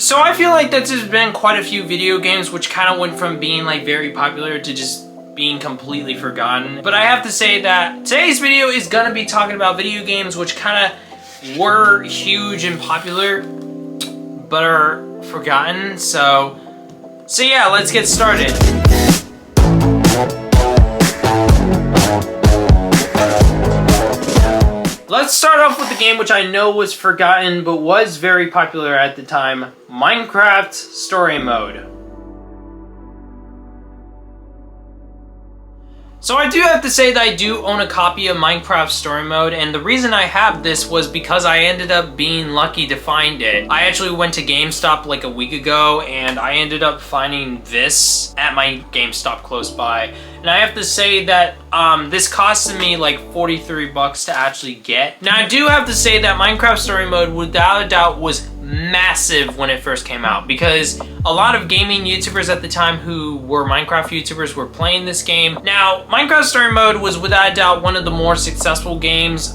So I feel like that there's been quite a few video games which kind of went from being like very popular to just being completely forgotten. But I have to say that today's video is gonna be talking about video games which kind of were huge and popular, but are forgotten. So yeah, let's get started. Let's start off with the game which I know was forgotten but was very popular at the time, Minecraft Story Mode. So I do have to say that I do own a copy of Minecraft Story Mode, and the reason I have this was because I ended up being lucky to find it. I actually went to GameStop like a week ago and I ended up finding this at my GameStop close by. And I have to say that this costed me like 43 bucks to actually get. Now I do have to say that Minecraft Story Mode without a doubt was massive when it first came out, because a lot of gaming YouTubers at the time who were Minecraft YouTubers were playing this game. Now, Minecraft Story Mode was without a doubt one of the more successful games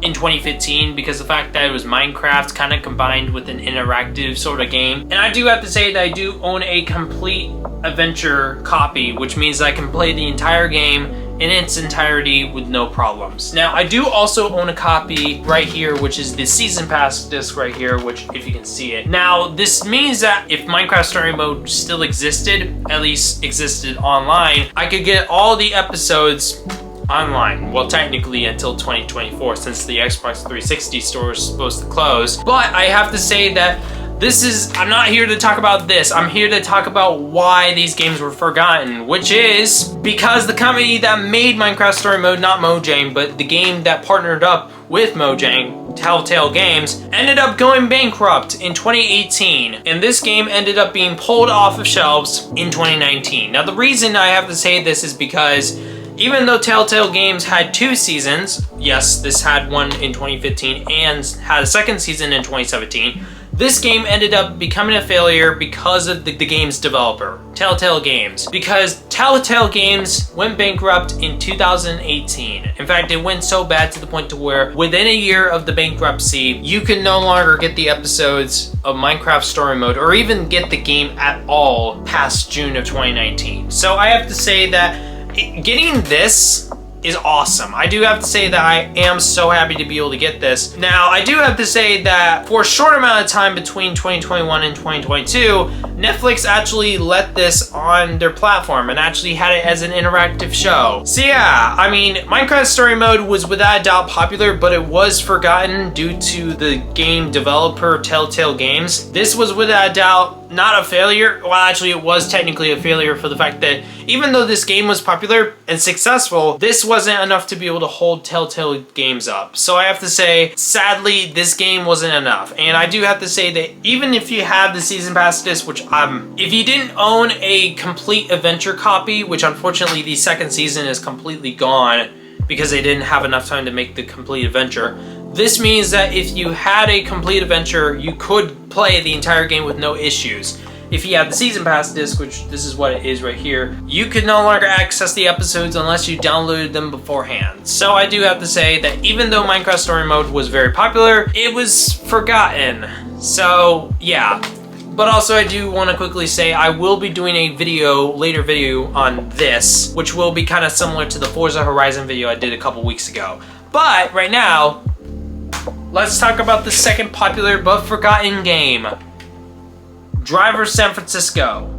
in 2015 because the fact that it was Minecraft kind of combined with an interactive sort of game. And I do have to say that I do own a complete adventure copy, which means I can play the entire game in its entirety with no problems. Now, I do also own a copy right here, which is the Season Pass disc right here, which if you can see it. Now, this means that if Minecraft Story Mode still existed, at least existed online, I could get all the episodes online. Well, technically until 2024, since the Xbox 360 store is supposed to close. But I have to say that I'm not here to talk about this. I'm here to talk about why these games were forgotten, which is because the company that made Minecraft Story Mode, not Mojang, but the game that partnered up with Mojang, Telltale Games, ended up going bankrupt in 2018. And this game ended up being pulled off of shelves in 2019. Now, the reason I have to say this is because even though Telltale Games had 2 seasons, yes, this had one in 2015 and had a second season in 2017, this game ended up becoming a failure because of the game's developer, Telltale Games. Because Telltale Games went bankrupt in 2018. In fact, it went so bad to the point to where within a year of the bankruptcy, you could no longer get the episodes of Minecraft Story Mode or even get the game at all past June of 2019. So I have to say that getting this is awesome. I do have to say that I am so happy to be able to get this. Now, I do have to say that for a short amount of time between 2021 and 2022, Netflix actually let this on their platform and actually had it as an interactive show. So yeah, I mean, Minecraft Story Mode was without a doubt popular, but it was forgotten due to the game developer Telltale Games. This was without a doubt not a failure. Well, actually it was technically a failure for the fact that even though this game was popular and successful, this wasn't enough to be able to hold Telltale Games up. So I have to say, sadly, this game wasn't enough. And I do have to say that even if you have the Season Pass disc, which if you didn't own a complete adventure copy, which unfortunately the second season is completely gone because they didn't have enough time to make the complete adventure, this means that if you had a complete adventure, you could play the entire game with no issues. If you have the Season Pass disc, which this is what it is right here, you could no longer access the episodes unless you downloaded them beforehand. So I do have to say that even though Minecraft Story Mode was very popular, it was forgotten. So yeah. But also I do want to quickly say I will be doing a later video on this, which will be kind of similar to the Forza Horizon video I did a couple weeks ago. But right now, let's talk about the second popular but forgotten game, Driver San Francisco.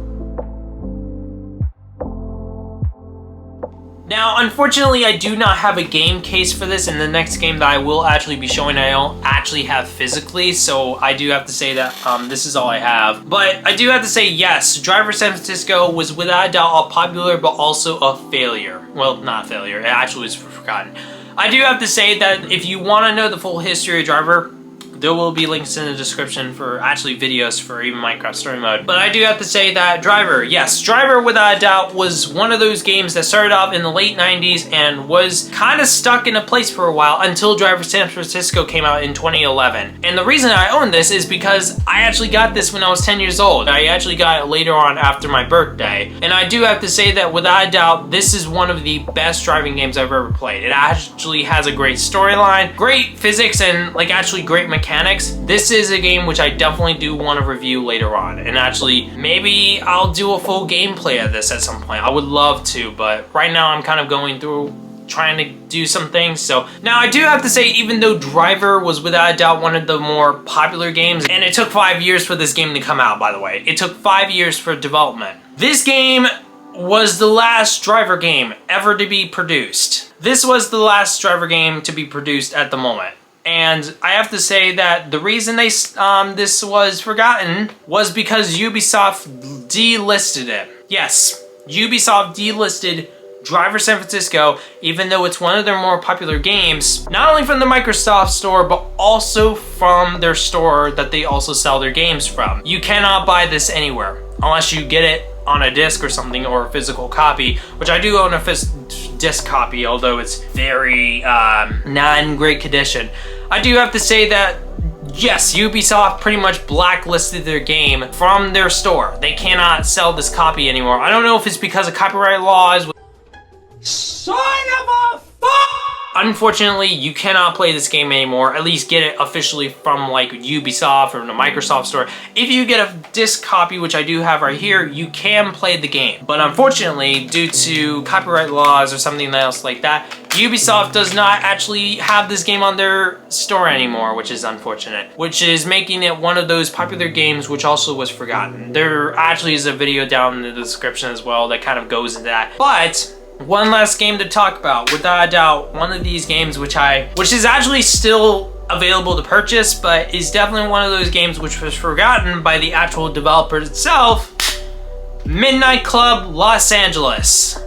Now, unfortunately, I do not have a game case for this, and the next game that I will actually be showing I don't actually have physically, so I do have to say that this is all I have. But I do have to say, yes, Driver San Francisco was without a doubt a popular but also a failure. Well, not a failure, it actually was forgotten. I do have to say that if you want to know the full history of Driver, there will be links in the description for actually videos for even Minecraft Story Mode. But I do have to say that Driver, yes, Driver without a doubt was one of those games that started off in the late 90s and was kind of stuck in a place for a while until Driver San Francisco came out in 2011. And the reason I own this is because I actually got this when I was 10 years old. I actually got it later on after my birthday. And I do have to say that without a doubt, this is one of the best driving games I've ever played. It actually has a great storyline, great physics, and like actually great mechanics mechanics, this is a game which I definitely do want to review later on. And actually, maybe I'll do a full gameplay of this at some point. I would love to, but right now I'm kind of going through trying to do some things. So now I do have to say, even though Driver was without a doubt one of the more popular games, and it took 5 years for this game to come out, by the way. It took 5 years for development. This game was the last Driver game ever to be produced. This was the last Driver game to be produced at the moment. And I have to say that the reason this was forgotten was because Ubisoft delisted it. Yes, Ubisoft delisted Driver San Francisco, even though it's one of their more popular games, not only from the Microsoft store, but also from their store that they also sell their games from. You cannot buy this anywhere unless you get it on a disc or something, or a physical copy, which I do own a disc copy, although it's very not in great condition. I do have to say that yes, Ubisoft pretty much blacklisted their game from their store. They cannot sell this copy anymore. I don't know if it's because of copyright laws. Son of a fuck! Unfortunately, you cannot play this game anymore, at least get it officially from like Ubisoft or the Microsoft store. If you get a disc copy, which I do have right here, you can play the game. But unfortunately, due to copyright laws or something else like that, Ubisoft does not actually have this game on their store anymore, which is unfortunate. Which is making it one of those popular games which also was forgotten. There actually is a video down in the description as well that kind of goes into that. But one last game to talk about, without a doubt, one of these games which is actually still available to purchase, but is definitely one of those games which was forgotten by the actual developer itself, Midnight Club Los Angeles.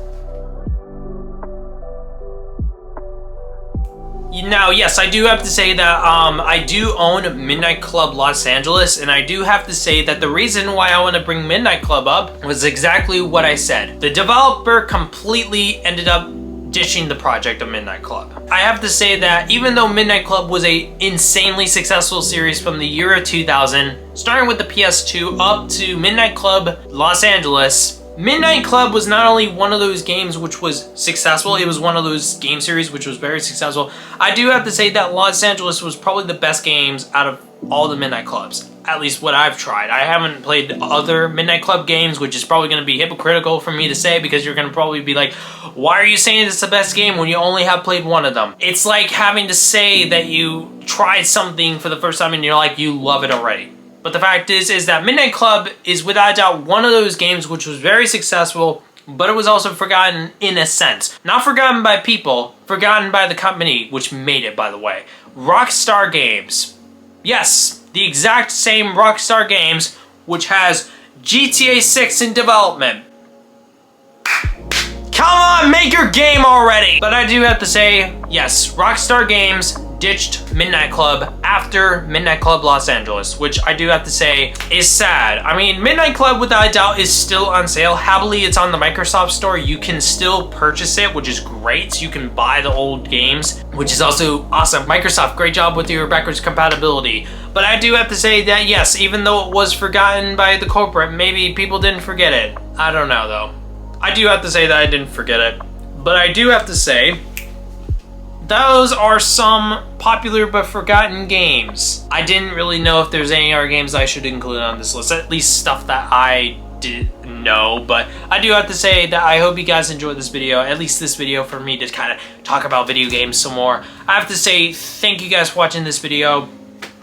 Now, yes, I do have to say that I do own Midnight Club Los Angeles, and I do have to say that the reason why I want to bring Midnight Club up was exactly what I said. The developer completely ended up ditching the project of Midnight Club. I have to say that even though Midnight Club was a insanely successful series from the year of 2000, starting with the PS2 up to Midnight Club Los Angeles, Midnight Club was not only one of those games which was successful, it was one of those game series which was very successful. I do have to say that Los Angeles was probably the best games out of all the Midnight Clubs, at least what I've tried. I haven't played other Midnight Club games, which is probably going to be hypocritical for me to say, because you're going to probably be like, why are you saying it's the best game when you only have played one of them? It's like having to say that you tried something for the first time and you're like, you love it already. But the fact is that Midnight Club is without a doubt one of those games which was very successful, but it was also forgotten in a sense. Not forgotten by people, forgotten by the company which made it, by the way. Rockstar Games. Yes, the exact same Rockstar Games which has GTA 6 in development. Come on, make your game already! But I do have to say, yes, Rockstar Games ditched Midnight Club after Midnight Club Los Angeles, which I do have to say is sad. I mean, Midnight Club without a doubt is still on sale. Happily, it's on the Microsoft store. You can still purchase it, which is great. You can buy the old games, which is also awesome. Microsoft, great job with your backwards compatibility. But I do have to say that yes, even though it was forgotten by the corporate, maybe people didn't forget it. I don't know though. I do have to say that I didn't forget it. But I do have to say, those are some popular but forgotten games. I didn't really know if there's any other games I should include on this list, at least stuff that I didn't know, but I do have to say that I hope you guys enjoyed this video, at least this video for me to kind of talk about video games some more. I have to say thank you guys for watching this video.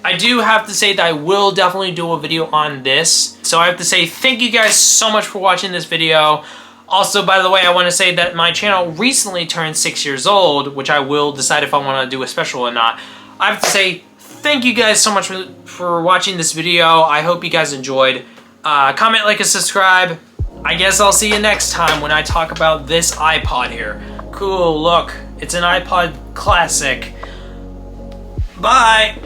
I do have to say that I will definitely do a video on this, so I have to say thank you guys so much for watching this video. Also, by the way, I want to say that my channel recently turned 6 years old, which I will decide if I want to do a special or not. I have to say thank you guys so much for watching this video. I hope you guys enjoyed. Comment, like, and subscribe. I guess I'll see you next time when I talk about this iPod here. Cool, look, it's an iPod Classic. Bye!